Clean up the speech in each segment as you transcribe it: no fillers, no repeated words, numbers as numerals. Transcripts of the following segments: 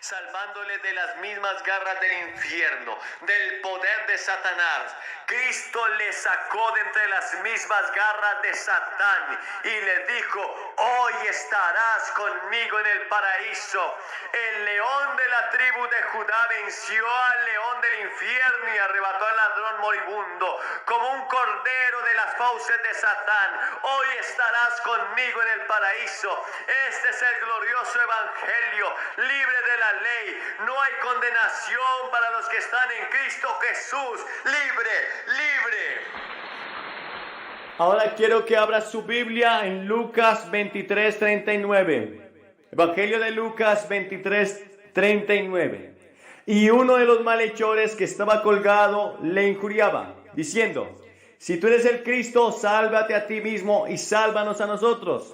salvándole de las mismas garras del infierno, del poder de Satanás. Cristo le sacó de entre las mismas garras de Satán y le dijo: hoy estarás conmigo en el paraíso. El león de la tribu de Judá venció al león del infierno y arrebató al ladrón moribundo como un cordero de las fauces de Satán. Hoy estarás conmigo en el paraíso. Este es el glorioso evangelio, libre de la ley. No hay condenación para los que están en Cristo Jesús. Libre. Ahora quiero que abra su Biblia en Lucas 23:39. Evangelio de Lucas 23:39. Y uno de los malhechores que estaba colgado le injuriaba, diciendo: si tú eres el Cristo, sálvate a ti mismo y sálvanos a nosotros.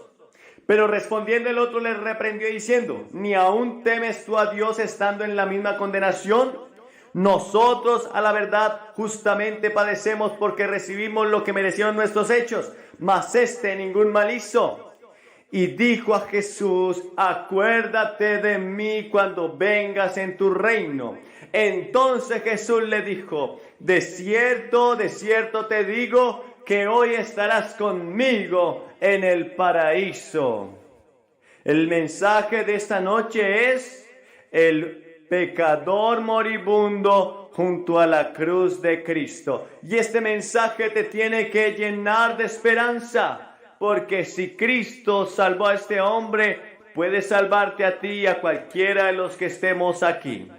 Pero respondiendo el otro le reprendió diciendo: ¿ni aún temes tú a Dios estando en la misma condenación? Nosotros a la verdad justamente padecemos porque recibimos lo que merecieron nuestros hechos, mas este ningún mal hizo. Y dijo a Jesús: acuérdate de mí cuando vengas en tu reino. Entonces Jesús le dijo: de cierto te digo que hoy estarás conmigo en el paraíso. El mensaje de esta noche es el pecador moribundo junto a la cruz de Cristo. Y este mensaje te tiene que llenar de esperanza, porque si Cristo salvó a este hombre, puede salvarte a ti y a cualquiera de los que estemos aquí.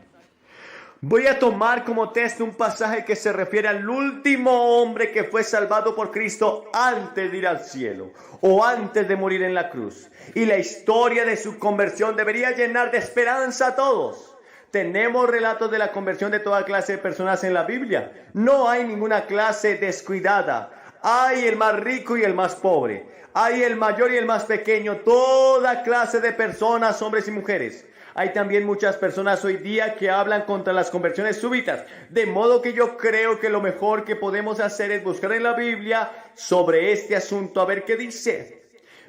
Voy a tomar como texto un pasaje que se refiere al último hombre que fue salvado por Cristo antes de ir al cielo o antes de morir en la cruz. Y la historia de su conversión debería llenar de esperanza a todos. Tenemos relatos de la conversión de toda clase de personas en la Biblia. No hay ninguna clase descuidada. Hay el más rico y el más pobre. Hay el mayor y el más pequeño. Toda clase de personas, hombres y mujeres. Hay también muchas personas hoy día que hablan contra las conversiones súbitas. De modo que yo creo que lo mejor que podemos hacer es buscar en la Biblia sobre este asunto, a ver qué dice.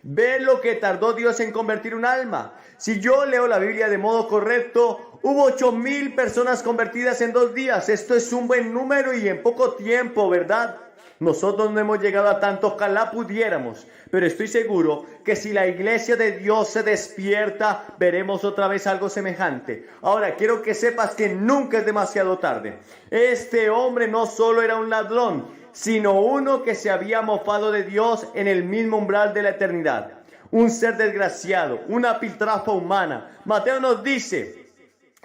Ve lo que tardó Dios en convertir un alma. Si yo leo la Biblia de modo correcto, hubo 8,000 personas convertidas en 2 días. Esto es un buen número y en poco tiempo, ¿verdad? Nosotros no hemos llegado a tanto, ojalá pudiéramos, pero estoy seguro que si la iglesia de Dios se despierta, veremos otra vez algo semejante. Ahora, quiero que sepas que nunca es demasiado tarde. Este hombre no solo era un ladrón, sino uno que se había mofado de Dios en el mismo umbral de la eternidad. Un ser desgraciado, una piltrafa humana. Mateo nos dice: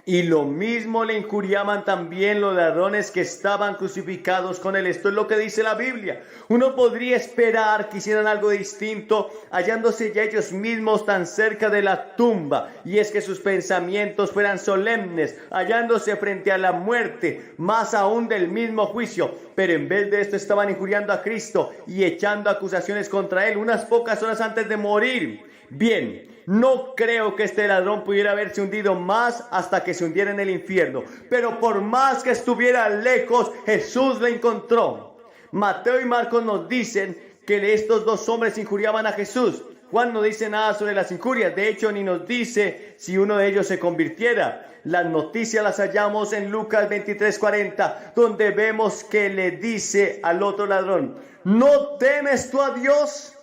y lo mismo le injuriaban también los ladrones que estaban crucificados con él. Esto es lo que dice la Biblia. Uno podría esperar que hicieran algo distinto, hallándose ya ellos mismos tan cerca de la tumba. Y es que sus pensamientos fueran solemnes, hallándose frente a la muerte, más aún del mismo juicio. Pero en vez de esto estaban injuriando a Cristo y echando acusaciones contra él unas pocas horas antes de morir. Bien, no creo que este ladrón pudiera haberse hundido más hasta que se hundiera en el infierno. Pero por más que estuviera lejos, Jesús le encontró. Mateo y Marcos nos dicen que estos 2 hombres injuriaban a Jesús. Juan no dice nada sobre las injurias. De hecho, ni nos dice si uno de ellos se convirtiera. Las noticias las hallamos en Lucas 23:40, donde vemos que le dice al otro ladrón: ¿no temes tú a Dios?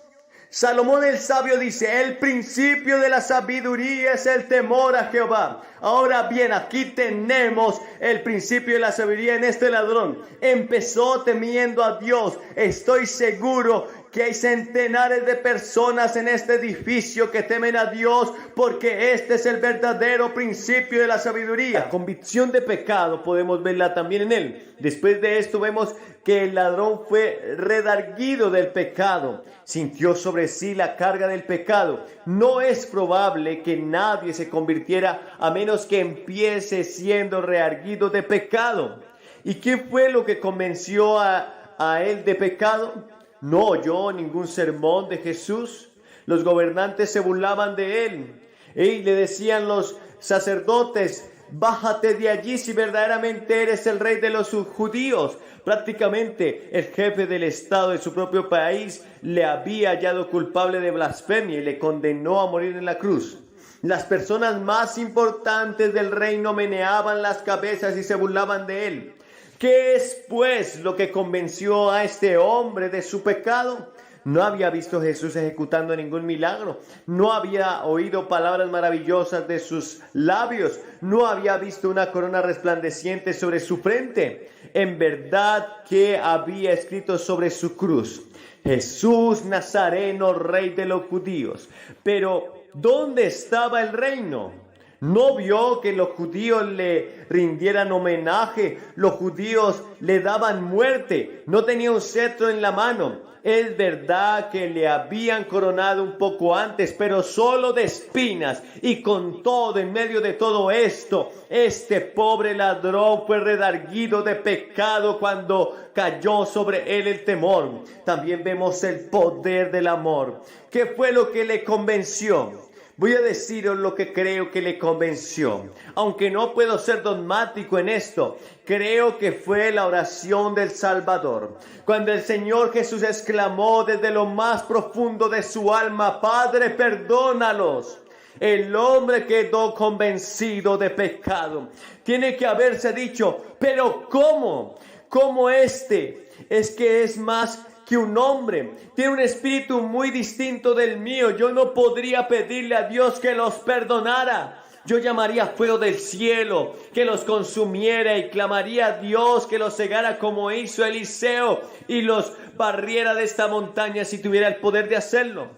Salomón el sabio dice: el principio de la sabiduría es el temor a Jehová. Ahora bien, aquí tenemos el principio de la sabiduría en este ladrón. Empezó temiendo a Dios. Estoy seguro que hay centenares de personas en este edificio que temen a Dios, porque este es el verdadero principio de la sabiduría. La convicción de pecado podemos verla también en él. Después de esto vemos que el ladrón fue redarguido del pecado, sintió sobre sí la carga del pecado. No es probable que nadie se convirtiera a menos que empiece siendo redarguido de pecado. ¿Y qué fue lo que convenció a él de pecado? No oyó ningún sermón de Jesús. Los gobernantes se burlaban de él y le decían los sacerdotes: bájate de allí si verdaderamente eres el rey de los judíos. Prácticamente el jefe del estado de su propio país le había hallado culpable de blasfemia y le condenó a morir en la cruz. Las personas más importantes del reino meneaban las cabezas y se burlaban de él. ¿Qué es pues lo que convenció a este hombre de su pecado? No había visto a Jesús ejecutando ningún milagro. No había oído palabras maravillosas de sus labios. No había visto una corona resplandeciente sobre su frente. En verdad que había escrito sobre su cruz: Jesús Nazareno, Rey de los judíos. Pero ¿dónde estaba el reino? ¿No vio que los judíos le rindieran homenaje? Los judíos le daban muerte. No tenía un cetro en la mano. Es verdad que le habían coronado un poco antes, pero solo de espinas. Y con todo, en medio de todo esto, este pobre ladrón fue redarguido de pecado cuando cayó sobre él el temor. También vemos el poder del amor. ¿Qué fue lo que le convenció? Voy a deciros lo que creo que le convenció. Aunque no puedo ser dogmático en esto, creo que fue la oración del Salvador. Cuando el Señor Jesús exclamó desde lo más profundo de su alma: Padre, perdónalos. El hombre quedó convencido de pecado. Tiene que haberse dicho: ¿pero cómo? ¿Cómo este? Es que es más que un hombre, tiene un espíritu muy distinto del mío. Yo no podría pedirle a Dios que los perdonara. Yo llamaría fuego del cielo que los consumiera y clamaría a Dios que los cegara como hizo Eliseo y los barriera de esta montaña si tuviera el poder de hacerlo.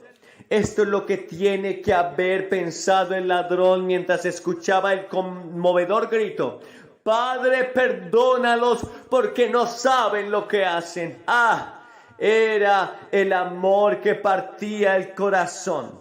Esto es lo que tiene que haber pensado el ladrón mientras escuchaba el conmovedor grito: Padre, perdónalos porque no saben lo que hacen. Era el amor que partía el corazón.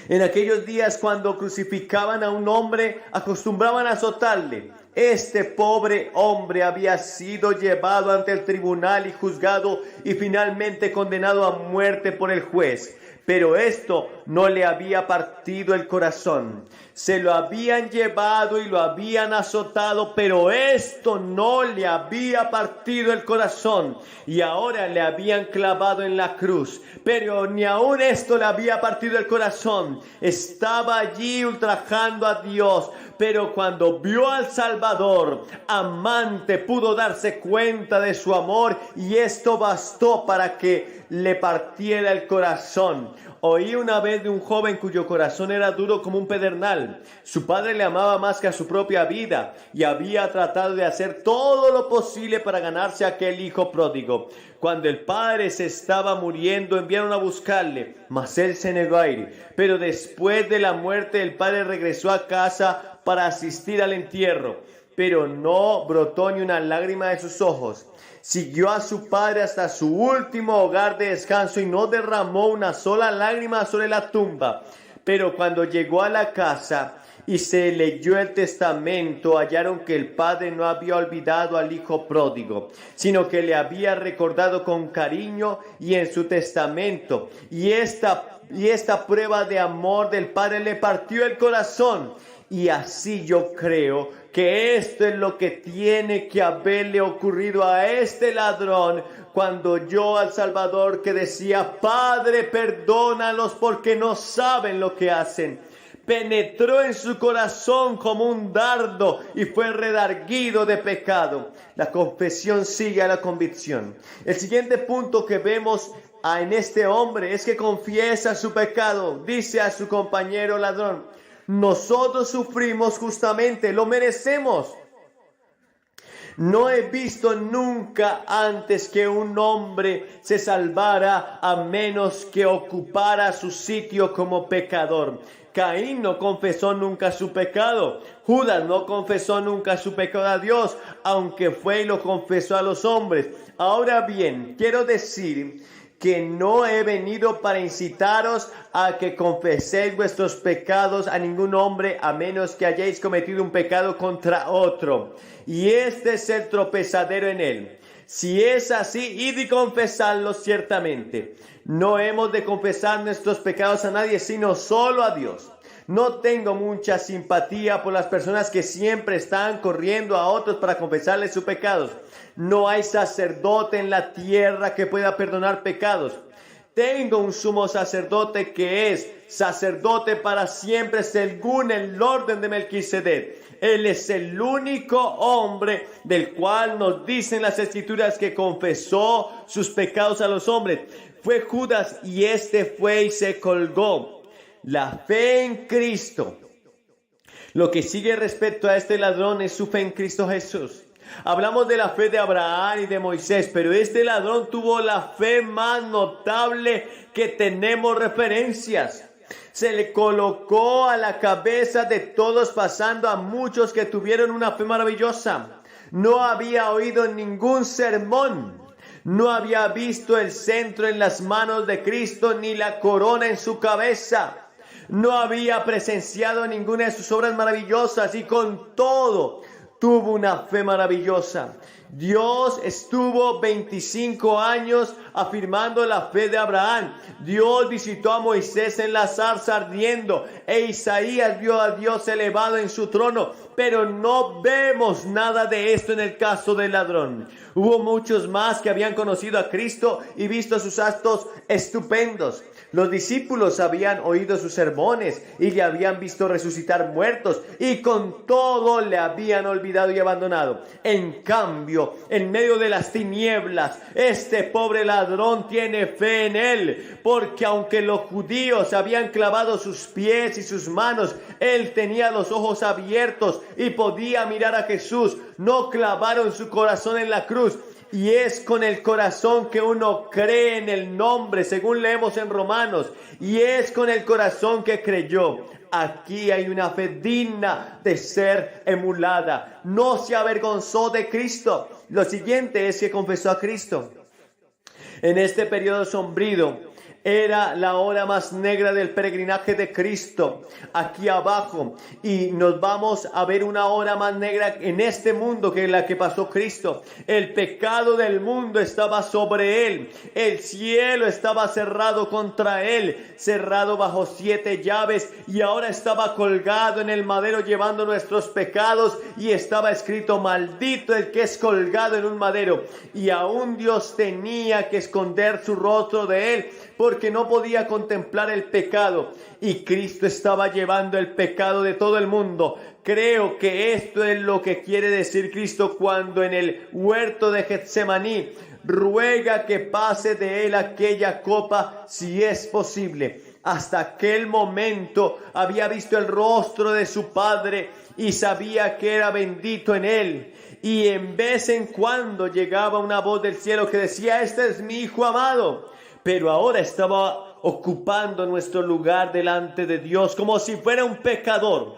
En aquellos días, cuando crucificaban a un hombre, acostumbraban a azotarle. Este pobre hombre había sido llevado ante el tribunal y juzgado y finalmente condenado a muerte por el juez. Pero esto no le había partido el corazón. Se lo habían llevado y lo habían azotado, pero esto no le había partido el corazón. Y ahora le habían clavado en la cruz, pero ni aun esto le había partido el corazón. Estaba allí ultrajando a Dios, pero cuando vio al Salvador amante, pudo darse cuenta de su amor, y esto bastó para que le partiera el corazón. Oí una vez de un joven cuyo corazón era duro como un pedernal. Su padre le amaba más que a su propia vida y había tratado de hacer todo lo posible para ganarse a aquel hijo pródigo. Cuando el padre se estaba muriendo, enviaron a buscarle, mas él se negó a ir. Pero después de la muerte, el padre regresó a casa para asistir al entierro, pero no brotó ni una lágrima de sus ojos. Siguió a su padre hasta su último hogar de descanso y no derramó una sola lágrima sobre la tumba. Pero cuando llegó a la casa y se leyó el testamento, hallaron que el padre no había olvidado al hijo pródigo, sino que le había recordado con cariño y en su testamento. Y esta prueba de amor del padre le partió el corazón. Y así yo creo que esto es lo que tiene que haberle ocurrido a este ladrón cuando oyó al Salvador que decía: Padre, perdónalos porque no saben lo que hacen. Penetró en su corazón como un dardo y fue redarguido de pecado. La confesión sigue a la convicción. El siguiente punto que vemos en este hombre es que confiesa su pecado. Dice a su compañero ladrón: nosotros sufrimos justamente, lo merecemos. No he visto nunca antes que un hombre se salvara a menos que ocupara su sitio como pecador. Caín no confesó nunca su pecado. Judas no confesó nunca su pecado a Dios, aunque fue y lo confesó a los hombres. Ahora bien, quiero decir que no he venido para incitaros a que confeséis vuestros pecados a ningún hombre, a menos que hayáis cometido un pecado contra otro, y este es el tropezadero en él. Si es así, id y confesadlos ciertamente. No hemos de confesar nuestros pecados a nadie, sino solo a Dios. No tengo mucha simpatía por las personas que siempre están corriendo a otros para confesarles sus pecados. No hay sacerdote en la tierra que pueda perdonar pecados. tengo un sumo sacerdote que es sacerdote para siempre según el orden de Melquisedec. Él es el único hombre del cual nos dicen las Escrituras que confesó sus pecados a los hombres. Fue Judas y este fue y se colgó. La fe en Cristo. Lo que sigue respecto a este ladrón es su fe en Cristo Jesús. Hablamos de la fe de Abraham y de Moisés, pero este ladrón tuvo la fe más notable que tenemos referencias. Se le colocó a la cabeza de todos, pasando a muchos que tuvieron una fe maravillosa. No había oído ningún sermón. No había visto el centro en las manos de Cristo ni la corona en su cabeza. No había presenciado ninguna de sus obras maravillosas y con todo tuvo una fe maravillosa. Dios estuvo 25 años afirmando la fe de Abraham. Dios visitó a Moisés en la zarza ardiendo e Isaías vio a Dios elevado en su trono. Pero no vemos nada de esto en el caso del ladrón. Hubo muchos más que habían conocido a Cristo y visto sus actos estupendos. Los discípulos habían oído sus sermones y le habían visto resucitar muertos y con todo le habían olvidado y abandonado. En cambio, en medio de las tinieblas, este pobre ladrón tiene fe en él, porque aunque los judíos habían clavado sus pies y sus manos, él tenía los ojos abiertos y podía mirar a Jesús. No clavaron su corazón en la cruz. Y es con el corazón que uno cree en el nombre, según leemos en Romanos. Y es con el corazón que creyó. Aquí hay una fe digna de ser emulada. No se avergonzó de Cristo. Lo siguiente es que confesó a Cristo. En este periodo sombrío, era la hora más negra del peregrinaje de Cristo, aquí abajo, y nos vamos a ver una hora más negra en este mundo que la que pasó Cristo. El pecado del mundo estaba sobre él, el cielo estaba cerrado contra él, cerrado bajo 7 llaves, y ahora estaba colgado en el madero llevando nuestros pecados, y estaba escrito: maldito el que es colgado en un madero. Y aún Dios tenía que esconder su rostro de él, porque no podía contemplar el pecado, y Cristo estaba llevando el pecado de todo el mundo. Creo que esto es lo que quiere decir Cristo cuando en el huerto de Getsemaní ruega que pase de él aquella copa si es posible. Hasta aquel momento había visto el rostro de su Padre y sabía que era bendito en él. Y en vez en cuando llegaba una voz del cielo que decía: este es mi Hijo amado. Pero ahora estaba ocupando nuestro lugar delante de Dios como si fuera un pecador.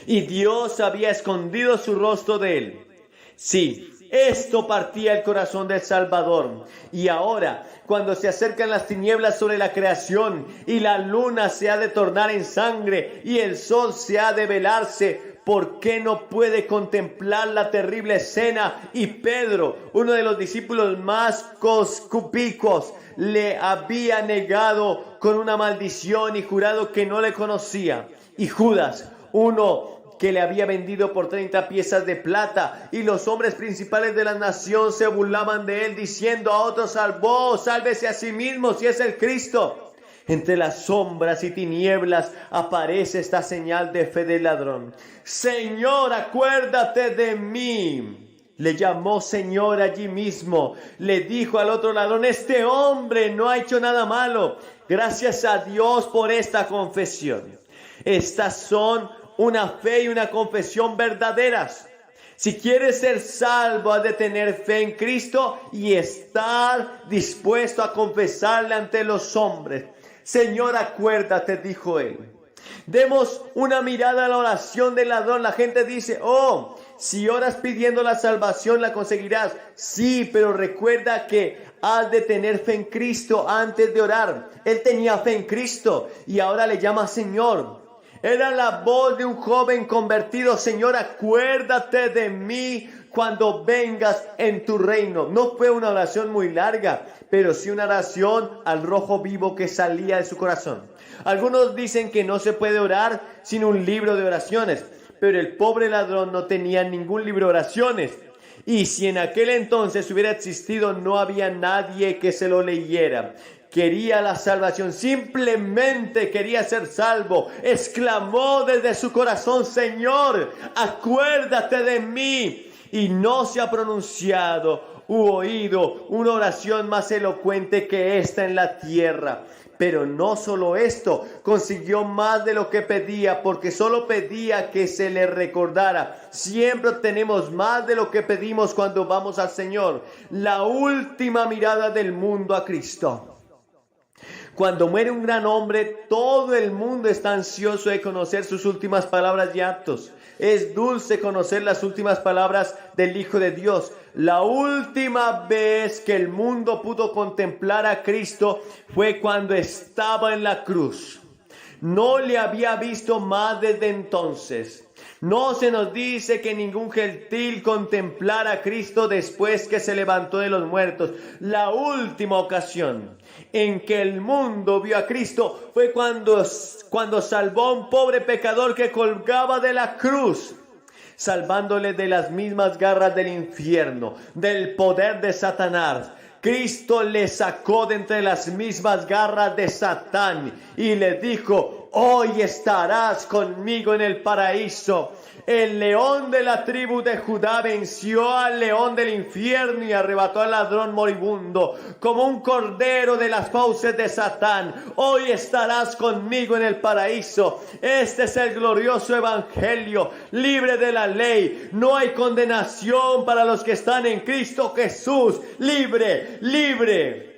Y Dios había escondido su rostro de él. Sí, esto partía el corazón del Salvador. Y ahora, cuando se acercan las tinieblas sobre la creación y la luna se ha de tornar en sangre y el sol se ha de velarse, ¿por qué no puede contemplar la terrible escena? Y Pedro, uno de los discípulos más conspicuos, le había negado con una maldición y jurado que no le conocía. Y Judas, uno que le había vendido por 30 piezas de plata, y los hombres principales de la nación se burlaban de él, diciendo a otros: salvó, sálvese a sí mismo si es el Cristo. Entre las sombras y tinieblas aparece esta señal de fe del ladrón. Señor, acuérdate de mí. Le llamó Señor allí mismo. Le dijo al otro ladrón: este hombre no ha hecho nada malo. Gracias a Dios por esta confesión. Estas son una fe y una confesión verdaderas. Si quieres ser salvo, has de tener fe en Cristo y estar dispuesto a confesarle ante los hombres. Señor, acuérdate, dijo él. Demos una mirada a la oración del ladrón. La gente dice: oh, si oras pidiendo la salvación, la conseguirás. Sí, pero recuerda que has de tener fe en Cristo antes de orar. Él tenía fe en Cristo y ahora le llama Señor. Era la voz de un joven convertido: Señor, acuérdate de mí cuando vengas en tu reino. No fue una oración muy larga, pero sí una oración al rojo vivo que salía de su corazón. Algunos dicen que no se puede orar sin un libro de oraciones, pero el pobre ladrón no tenía ningún libro de oraciones. Y si en aquel entonces hubiera existido, no había nadie que se lo leyera. quería la salvación, simplemente quería ser salvo. Exclamó desde su corazón: Señor, acuérdate de mí. Y no se ha pronunciado u oído una oración más elocuente que esta en la tierra. Pero no solo esto, consiguió más de lo que pedía, porque solo pedía que se le recordara. Siempre tenemos más de lo que pedimos cuando vamos al Señor. La última mirada del mundo a Cristo. Cuando muere un gran hombre, todo el mundo está ansioso de conocer sus últimas palabras y actos. Es dulce conocer las últimas palabras del Hijo de Dios. La última vez que el mundo pudo contemplar a Cristo fue cuando estaba en la cruz. No le había visto más desde entonces. No se nos dice que ningún gentil contemplara a Cristo después que se levantó de los muertos. La última ocasión en que el mundo vio a Cristo fue cuando salvó a un pobre pecador que colgaba de la cruz, salvándole de las mismas garras del infierno, del poder de Satanás. Cristo le sacó de entre las mismas garras de Satán y le dijo: hoy estarás conmigo en el paraíso. El león de la tribu de Judá venció al león del infierno y arrebató al ladrón moribundo como un cordero de las fauces de Satán. Hoy estarás conmigo en el paraíso. Este es el glorioso evangelio, libre de la ley. No hay condenación para los que están en Cristo Jesús. Libre, libre.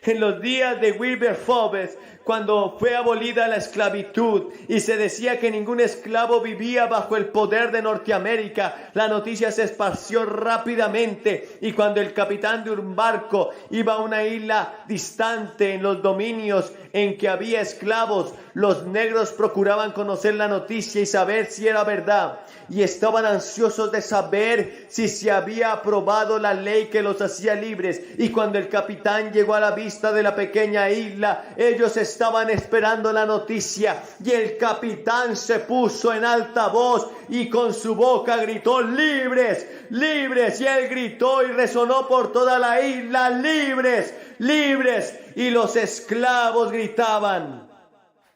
En los días de Wilberforce, cuando fue abolida la esclavitud y se decía que ningún esclavo vivía bajo el poder de Norteamérica, la noticia se esparció rápidamente, y cuando el capitán de un barco iba a una isla distante en los dominios en que había esclavos, los negros procuraban conocer la noticia y saber si era verdad, y estaban ansiosos de saber si se había aprobado la ley que los hacía libres. Y cuando el capitán llegó a la vista de la pequeña isla, ellos estaban esperando la noticia, y el capitán se puso en alta voz y con su boca gritó: libres, libres. Y él gritó y resonó por toda la isla: libres, libres. Y los esclavos gritaban.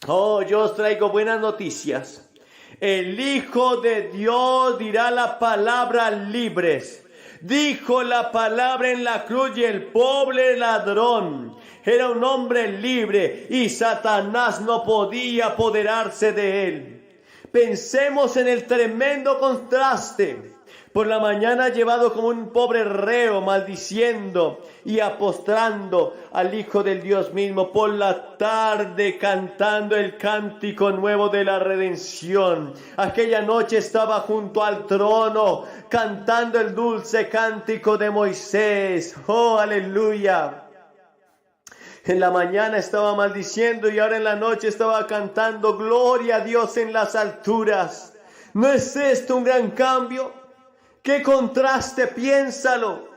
Oh, yo os traigo buenas noticias. El Hijo de Dios dirá la palabra: libres. Dijo la palabra en la cruz, y el pobre ladrón era un hombre libre y Satanás no podía apoderarse de él. Pensemos en el tremendo contraste. Por la mañana llevado como un pobre reo, maldiciendo y apostrando al Hijo del Dios mismo. Por la tarde cantando el cántico nuevo de la redención. Aquella noche estaba junto al trono cantando el dulce cántico de Moisés. Oh, aleluya. En la mañana estaba maldiciendo y ahora en la noche estaba cantando gloria a Dios en las alturas. ¿No es esto un gran cambio? ¡Qué contraste! Piénsalo.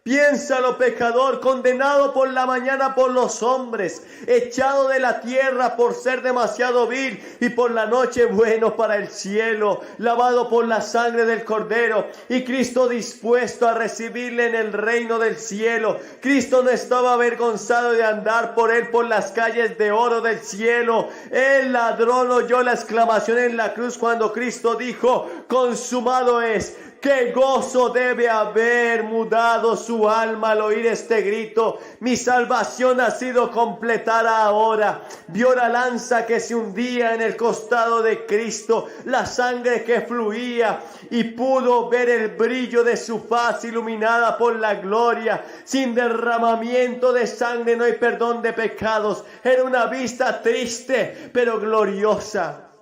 Piénsalo, pecador, condenado por la mañana por los hombres, echado de la tierra por ser demasiado vil, y por la noche bueno para el cielo, lavado por la sangre del Cordero, y Cristo dispuesto a recibirle en el reino del cielo. Cristo no estaba avergonzado de andar por él por las calles de oro del cielo. El ladrón oyó la exclamación en la cruz cuando Cristo dijo: consumado es. ¡Qué gozo debe haber mudado su alma al oír este grito! Mi salvación ha sido completada ahora. Vio la lanza que se hundía en el costado de Cristo, la sangre que fluía, y pudo ver el brillo de su faz iluminada por la gloria. Sin derramamiento de sangre no hay perdón de pecados. Era una vista triste, pero gloriosa.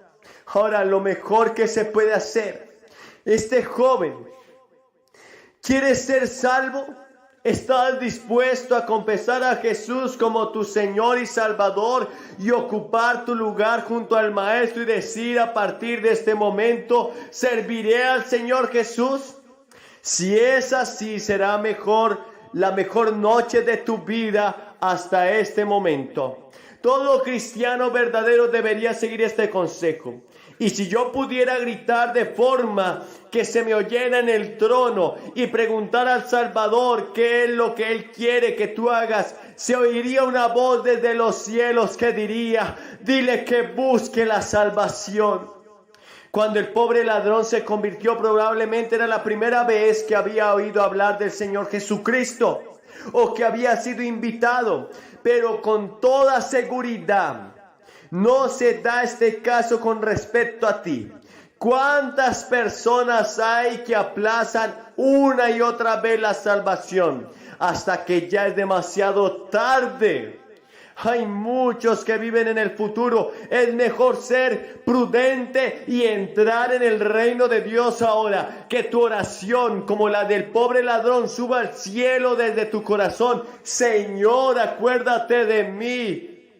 Ahora, lo mejor que se puede hacer. Este joven, ¿quieres ser salvo? ¿Estás dispuesto a confesar a Jesús como tu Señor y Salvador y ocupar tu lugar junto al Maestro y decir: a partir de este momento serviré al Señor Jesús? Si es así, será la mejor noche de tu vida hasta este momento. Todo cristiano verdadero debería seguir este consejo. Y si yo pudiera gritar de forma que se me oyera en el trono y preguntar al Salvador qué es lo que Él quiere que tú hagas, se oiría una voz desde los cielos que diría: dile que busque la salvación. Cuando el pobre ladrón se convirtió, probablemente era la primera vez que había oído hablar del Señor Jesucristo, o que había sido invitado, pero con toda seguridad no se da este caso con respecto a ti. ¿Cuántas personas hay que aplazan una y otra vez la salvación hasta que ya es demasiado tarde? Hay muchos que viven en el futuro. Es mejor ser prudente y entrar en el reino de Dios ahora. Que tu oración, como la del pobre ladrón, suba al cielo desde tu corazón: Señor, acuérdate de mí.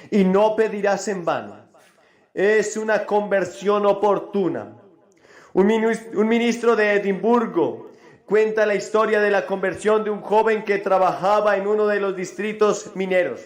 Y no pedirás en vano. Es una conversión oportuna. Un ministro de Edimburgo cuenta la historia de la conversión de un joven que trabajaba en uno de los distritos mineros.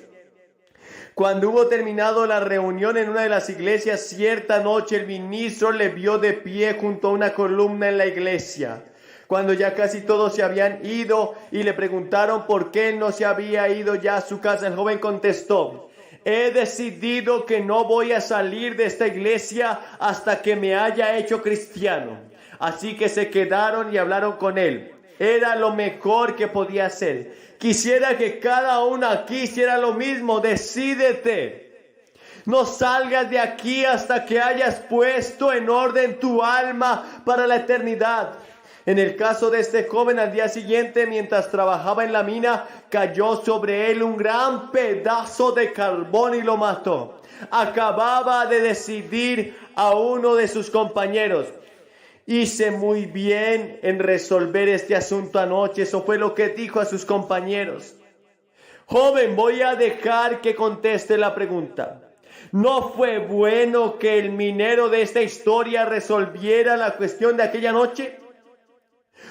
Cuando hubo terminado la reunión en una de las iglesias, cierta noche el ministro le vio de pie junto a una columna en la iglesia. Cuando ya casi todos se habían ido y le preguntaron por qué él no se había ido ya a su casa, el joven contestó: he decidido que no voy a salir de esta iglesia hasta que me haya hecho cristiano. Así que se quedaron y hablaron con él. Era lo mejor que podía hacer. Quisiera que cada uno aquí hiciera lo mismo. Decídete. No salgas de aquí hasta que hayas puesto en orden tu alma para la eternidad. En el caso de este joven, al día siguiente, mientras trabajaba en la mina, cayó sobre él un gran pedazo de carbón y lo mató. Acababa de decidir a uno de sus compañeros: hice muy bien en resolver este asunto anoche. Eso fue lo que dijo a sus compañeros. Joven, voy a dejar que conteste la pregunta. ¿No fue bueno que el minero de esta historia resolviera la cuestión de aquella noche?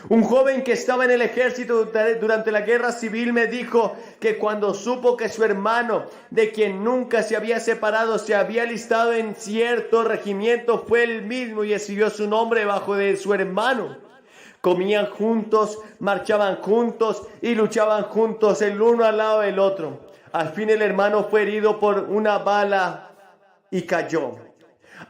Un joven que estaba en el ejército durante la guerra civil me dijo que cuando supo que su hermano, de quien nunca se había separado, se había alistado en cierto regimiento, fue él mismo y escribió su nombre bajo de su hermano. Comían juntos, marchaban juntos y luchaban juntos, el uno al lado del otro. Al fin el hermano fue herido por una bala y cayó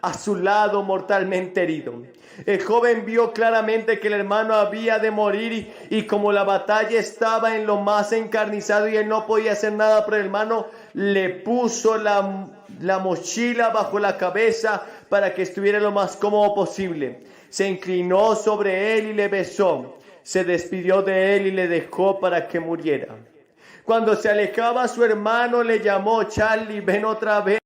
a su lado mortalmente herido. El joven vio claramente que el hermano había de morir y como la batalla estaba en lo más encarnizado y él no podía hacer nada por el hermano, le puso la mochila bajo la cabeza para que estuviera lo más cómodo posible. Se inclinó sobre él y le besó. Se despidió de él y le dejó para que muriera. Cuando se alejaba, su hermano le llamó: Charlie, ven otra vez.